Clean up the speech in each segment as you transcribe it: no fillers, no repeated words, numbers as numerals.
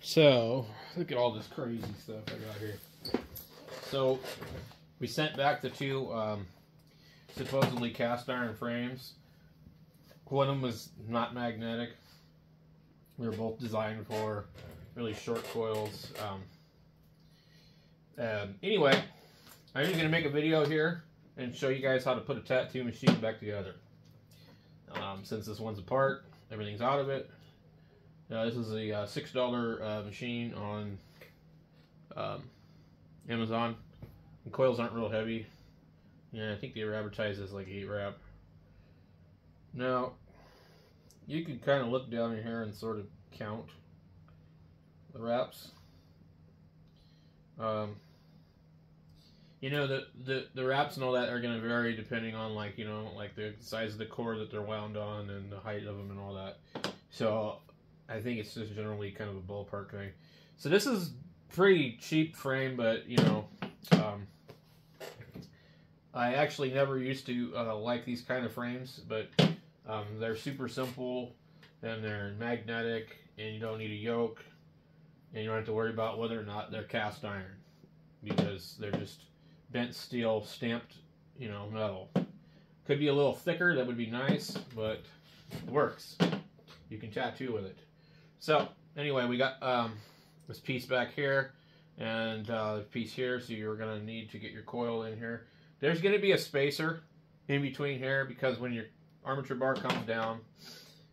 So, look at all this crazy stuff I got here. So, we sent back the two supposedly cast iron frames. One of them was not magnetic. They were both designed for really short coils. Anyway, I'm just going to make a video here and show you guys how to put a tattoo machine back together. Since this one's apart, everything's out of it. This is a $6 machine on Amazon. The coils aren't real heavy. Yeah, I think they were advertised as like 8 wrap. Now, you can kind of look down in here and sort of count the wraps. You know, the wraps and all that are going to vary depending on, like, you know, like the size of the cord that they're wound on and the height of them and all that. So I think it's just generally kind of a ballpark thing. So this is pretty cheap frame, but, you know, I actually never used to like these kind of frames, but they're super simple and they're magnetic and you don't need a yoke and you don't have to worry about whether or not they're cast iron because they're just bent steel stamped, you know, metal. Could be a little thicker, that would be nice, but it works. You can tattoo with it. So anyway, we got this piece back here and this piece here, so you're going to need to get your coil in here. There's going to be a spacer in between here because when your armature bar comes down,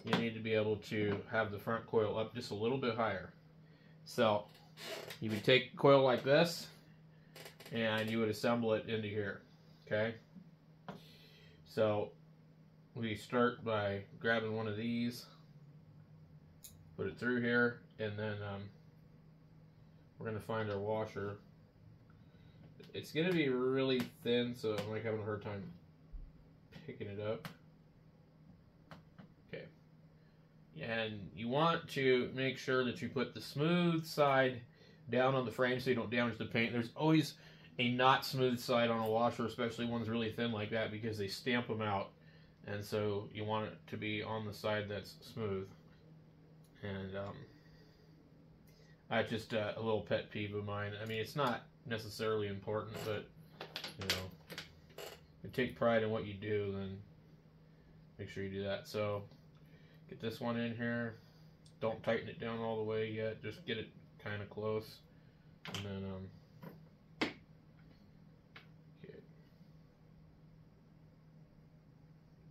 you need to be able to have the front coil up just a little bit higher. So you would take a coil like this and you would assemble it into here, okay? So we start by grabbing one of these, put it through here, and then we're going to find our washer. It's going to be really thin, so I'm like having a hard time picking it up. Okay. And you want to make sure that you put the smooth side down on the frame so you don't damage the paint. There's always a not smooth side on a washer, especially ones really thin like that, because they stamp them out. And so you want it to be on the side that's smooth. And that's just a little pet peeve of mine. I mean, it's not necessarily important, but, you know, if you take pride in what you do, then make sure you do that. So get this one in here. Don't tighten it down all the way yet. Just get it kind of close. And then, okay.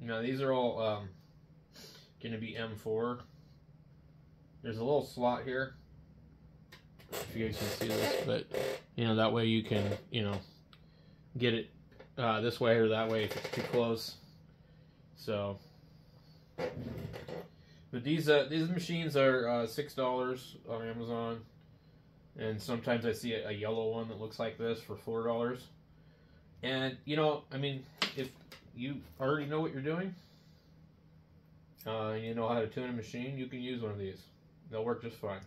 Now these are all going to be M4. There's a little slot here, if you guys can see this, but, you know, that way you can, you know, get it this way or that way if it's too close. So, but these machines are $6 on Amazon, and sometimes I see a yellow one that looks like this for $4. And, you know, I mean, if you already know what you're doing, you know how to tune a machine, you can use one of these. They'll work just fine.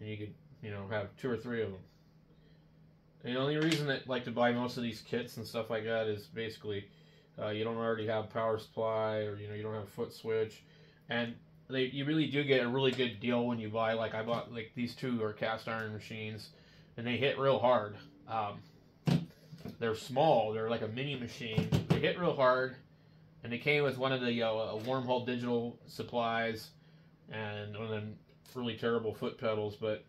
And you could, you know, have 2 or 3 of them. And the only reason that I like to buy most of these kits and stuff like that is basically you don't already have power supply, or, you know, you don't have a foot switch, and you really do get a really good deal when you buy. Like I bought, like, these 2 are cast iron machines, and they hit real hard. They're small. They're like a mini machine. They hit real hard. And they came with one of the wormhole digital supplies and one of them really terrible foot pedals. But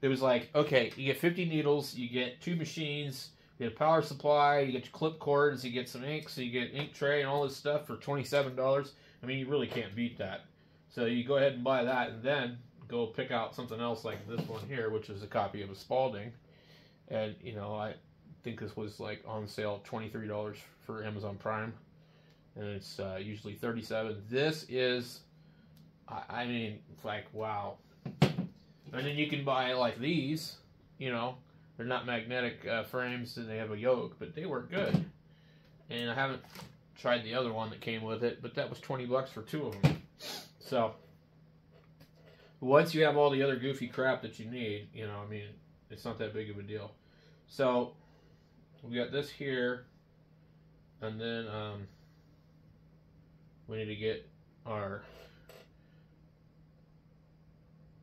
it was like, okay, you get 50 needles, you get 2 machines, you get a power supply, you get your clip cords, you get some ink, so you get an ink tray and all this stuff for $27. I mean, you really can't beat that. So you go ahead and buy that, and then go pick out something else like this one here, which is a copy of a Spalding. And, you know, I think this was like on sale $23 for Amazon Prime. And it's usually $37. This is, I mean, it's like, wow. And then you can buy like these, you know, they're not magnetic frames and they have a yoke, but they work good. And I haven't tried the other one that came with it, but that was 20 bucks for 2 of them. So once you have all the other goofy crap that you need, you know, I mean, it's not that big of a deal. So we got this here, and then we need to get our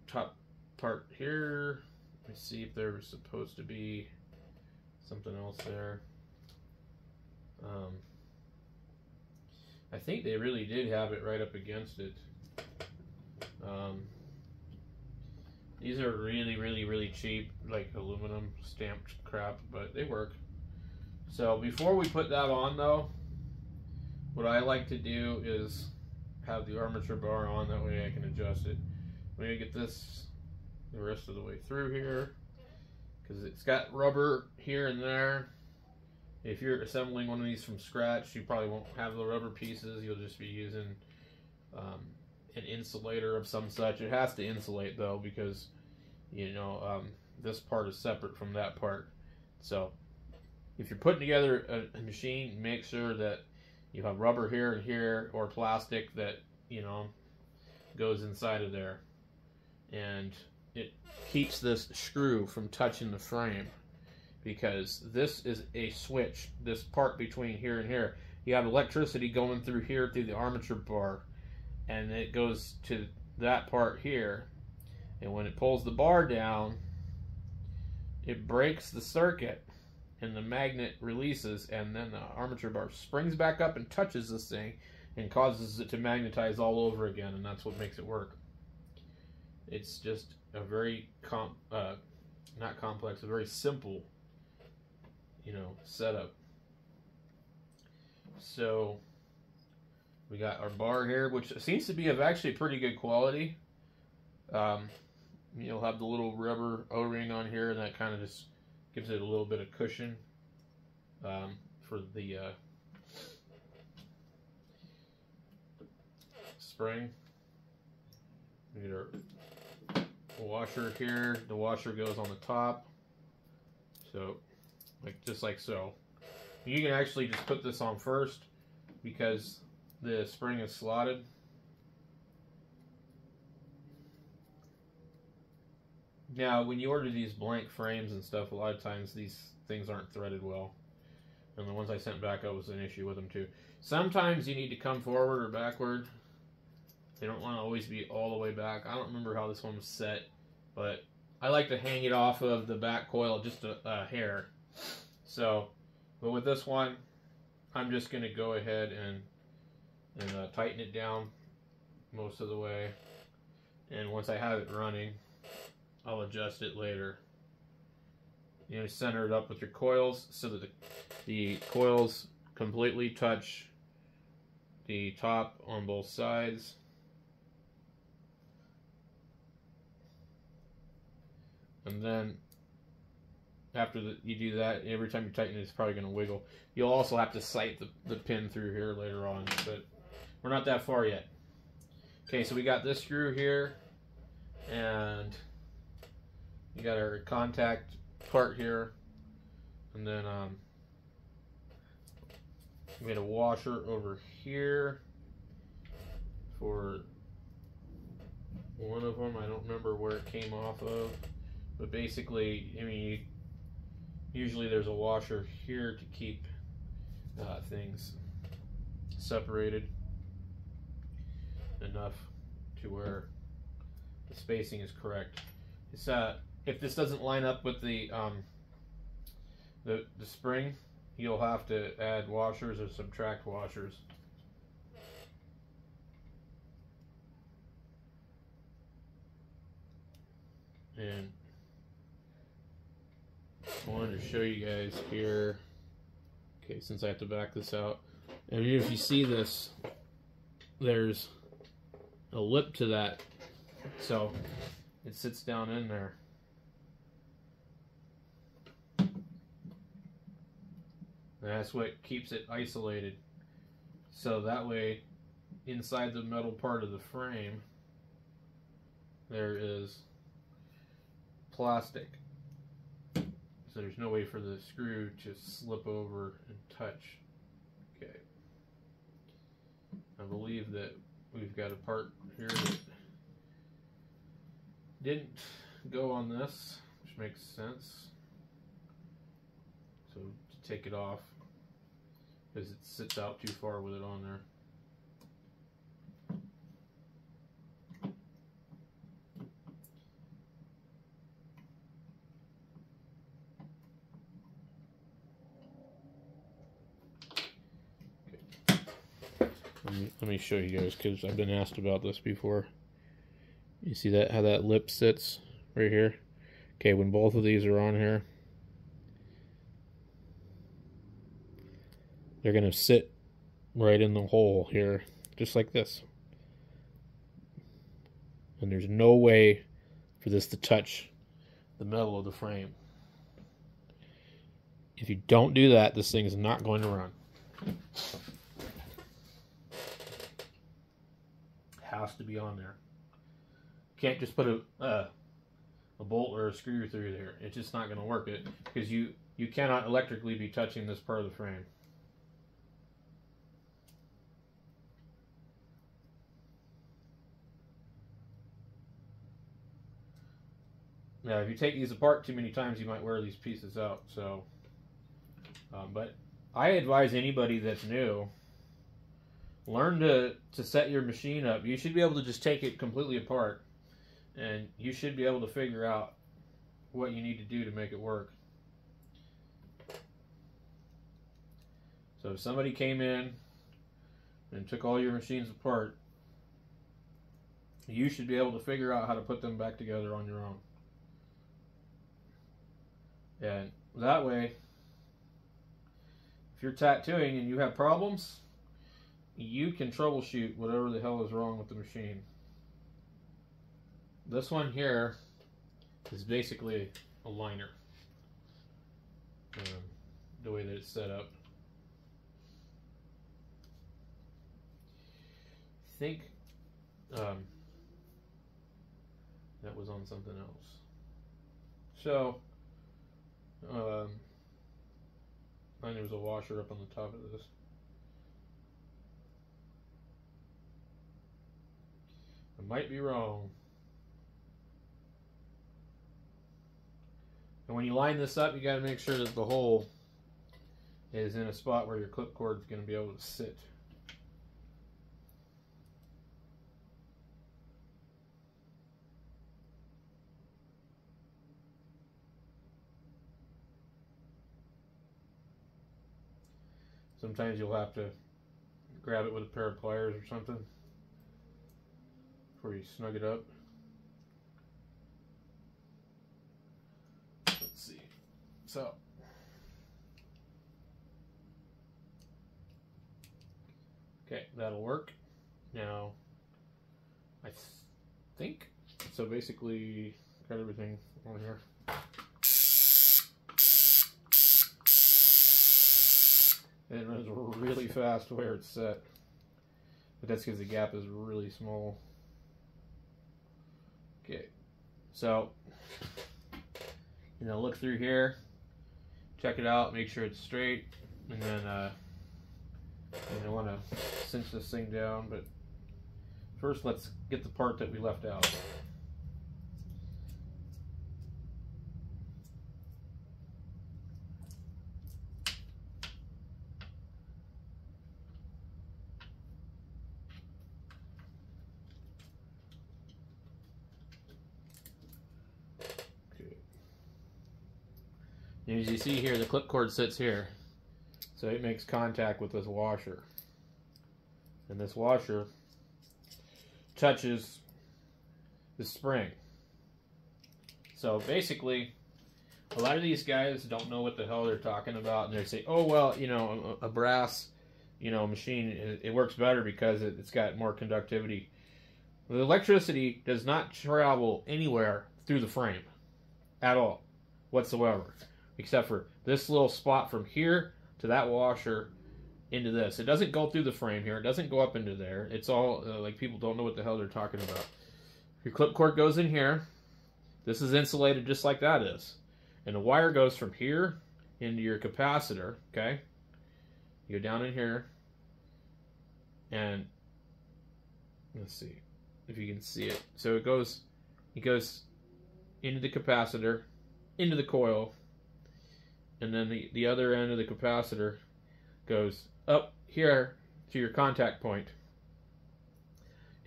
top part here. Let me see if there was supposed to be something else there. I think they really did have it right up against it. These are really cheap, like aluminum stamped crap, but they work. So before we put that on though, what I like to do is have the armature bar on, that way I can adjust it. I'm going to get this the rest of the way through here, because it's got rubber here and there. If you're assembling one of these from scratch, you probably won't have the rubber pieces. You'll just be using an insulator of some such. It has to insulate though, because you know this part is separate from that part. So if you're putting together a machine, make sure that you have rubber here and here, or plastic that, you know, goes inside of there, and it keeps this screw from touching the frame, because this is a switch. This part between here and here, you have electricity going through here through the armature bar, and it goes to that part here, and when it pulls the bar down, it breaks the circuit and the magnet releases, and then the armature bar springs back up and touches this thing and causes it to magnetize all over again, and that's what makes it work. It's just a very not complex, a very simple, you know, setup. So we got our bar here, which seems to be of actually pretty good quality. You'll have the little rubber O-ring on here, and that kind of just gives it a little bit of cushion for the spring. We get our washer here. The washer goes on the top, so just like so. You can actually just put this on first, because the spring is slotted. Now, when you order these blank frames and stuff, a lot of times these things aren't threaded well. And the ones I sent back, that was an issue with them too. Sometimes you need to come forward or backward. They don't want to always be all the way back. I don't remember how this one was set, but I like to hang it off of the back coil just a hair. So, but with this one, I'm just going to go ahead and tighten it down most of the way. And once I have it running, I'll adjust it later. You know, center it up with your coils so that the coils completely touch the top on both sides. And then after you do that, every time you tighten it, it's probably going to wiggle. You'll also have to sight the pin through here later on, but we're not that far yet. Okay, so we got this screw here, and you got our contact part here, and then we made a washer over here for one of them. I don't remember where it came off of, but basically, I mean, usually there's a washer here to keep things separated enough to where the spacing is correct. It's if this doesn't line up with the spring, you'll have to add washers or subtract washers. And I wanted to show you guys here. Okay, since I have to back this out, and if you see this, there's a lip to that, so it sits down in there. And that's what keeps it isolated. So that way, inside the metal part of the frame, there is plastic. So there's no way for the screw to slip over and touch. Okay. I believe that we've got a part here that didn't go on this, which makes sense. So to take it off, because it sits out too far with it on there. Let me show you guys, because I've been asked about this before. You see that, how that lip sits right here? Okay, when both of these are on here, they're going to sit right in the hole here, just like this. And there's no way for this to touch the metal of the frame. If you don't do that, this thing is not going to run. Has to be on there. Can't just put a bolt or a screw through there. It's just not going to work it, because you cannot electrically be touching this part of the frame. Now, if you take these apart too many times, you might wear these pieces out. So, but I advise anybody that's new, learn to set your machine up. You should be able to just take it completely apart, and you should be able to figure out what you need to do to make it work. So if somebody came in and took all your machines apart, you should be able to figure out how to put them back together on your own. And that way, if you're tattooing and you have problems, you can troubleshoot whatever the hell is wrong with the machine. This one here is basically a liner, the way that it's set up. I think that was on something else. So and there was a washer up on the top of this. I might be wrong. And when you line this up, you got to make sure that the hole is in a spot where your clip cord is going to be able to sit. Sometimes you'll have to grab it with a pair of pliers or something before you snug it up. Let's see. So, okay, that'll work. Now, I think, so basically, got everything on here. And it runs really fast where it's set. But that's because the gap is really small. Okay. So, look through here. Check it out. Make sure it's straight. And then, you want to cinch this thing down. But first, let's get the part that we left out. And as you see here, the clip cord sits here, so it makes contact with this washer, and this washer touches the spring. So basically, a lot of these guys don't know what the hell they're talking about, and they say, oh well, a brass machine, it works better because it's got more conductivity. The electricity does not travel anywhere through the frame at all whatsoever, except for this little spot from here to that washer into this. It doesn't go through the frame here. It doesn't go up into there. It's all like people don't know what the hell they're talking about. Your clip cord goes in here. This is insulated just like that is. And the wire goes from here into your capacitor, okay? You go down in here, and let's see if you can see it. So it goes into the capacitor, into the coil, and then the other end of the capacitor goes up here to your contact point,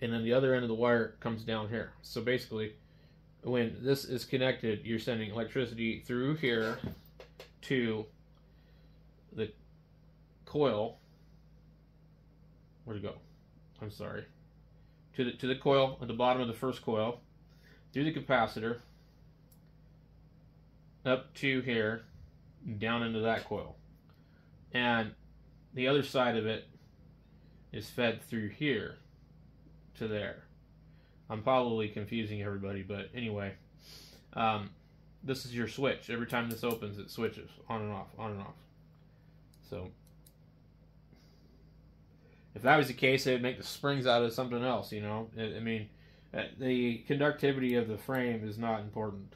and then the other end of the wire comes down here. So basically, when this is connected, you're sending electricity through here to the coil. Where'd it go? I'm sorry, to the coil at the bottom of the first coil, through the capacitor, up to here, down into that coil, and the other side of it is fed through here to there. I'm probably confusing everybody, but anyway, this is your switch. Every time this opens, it switches on and off, on and off. So if that was the case, they would make the springs out of something else, you know. I mean, the conductivity of the frame is not important.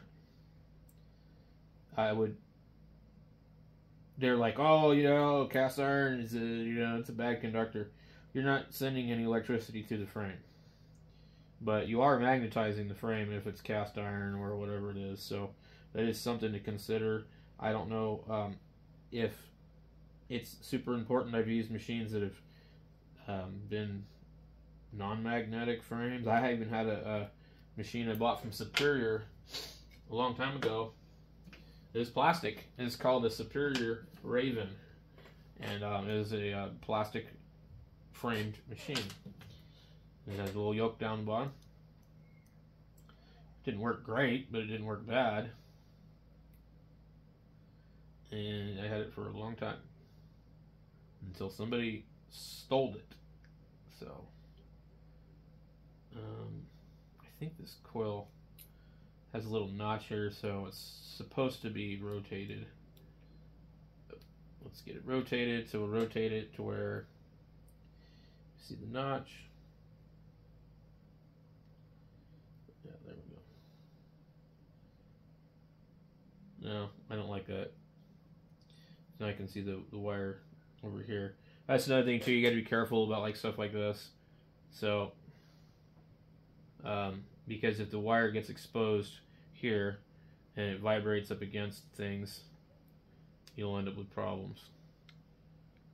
They're like, oh, you know, cast iron is it's a bad conductor. You're not sending any electricity to the frame, but you are magnetizing the frame if it's cast iron or whatever it is. So that is something to consider. I don't know if it's super important. I've used machines that have been non-magnetic frames. I even had a machine I bought from Superior a long time ago. It was plastic. It's called a Superior Raven, and it is a plastic framed machine. It has a little yoke down the bottom. Didn't work great, but it didn't work bad. And I had it for a long time until somebody stole it. So I think this coil has a little notch here, so it's supposed to be rotated. Let's get it rotated. So we'll rotate it to where you see the notch. Yeah, there we go. No, I don't like that. Now I can see the wire over here. That's another thing too. You got to be careful about like stuff like this. So, because if the wire gets exposed here and it vibrates up against things, you'll end up with problems.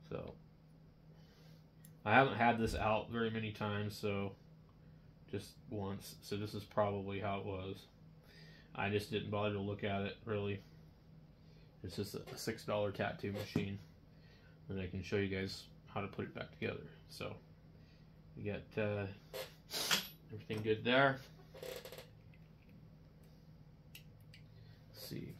So, I haven't had this out very many times, so just once. So this is probably how it was. I just didn't bother to look at it really. It's just a $6 tattoo machine, and I can show you guys how to put it back together. So we got everything good there. Let's see.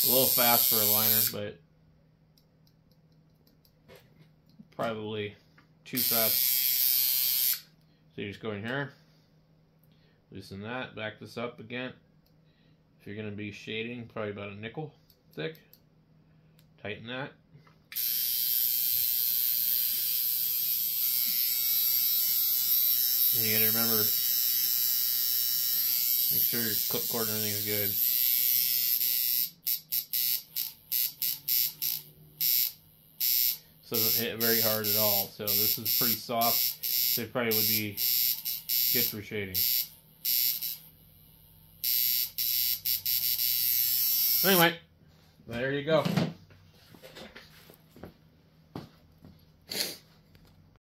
A little fast for a liner, but probably too fast. So you just go in here, loosen that, back this up again. If you're going to be shading, probably about a nickel thick. Tighten that. And you got to remember, make sure your clip cord and everything is good. So it doesn't hit very hard at all. So this is pretty soft, so it probably would be good for shading. Anyway, there you go.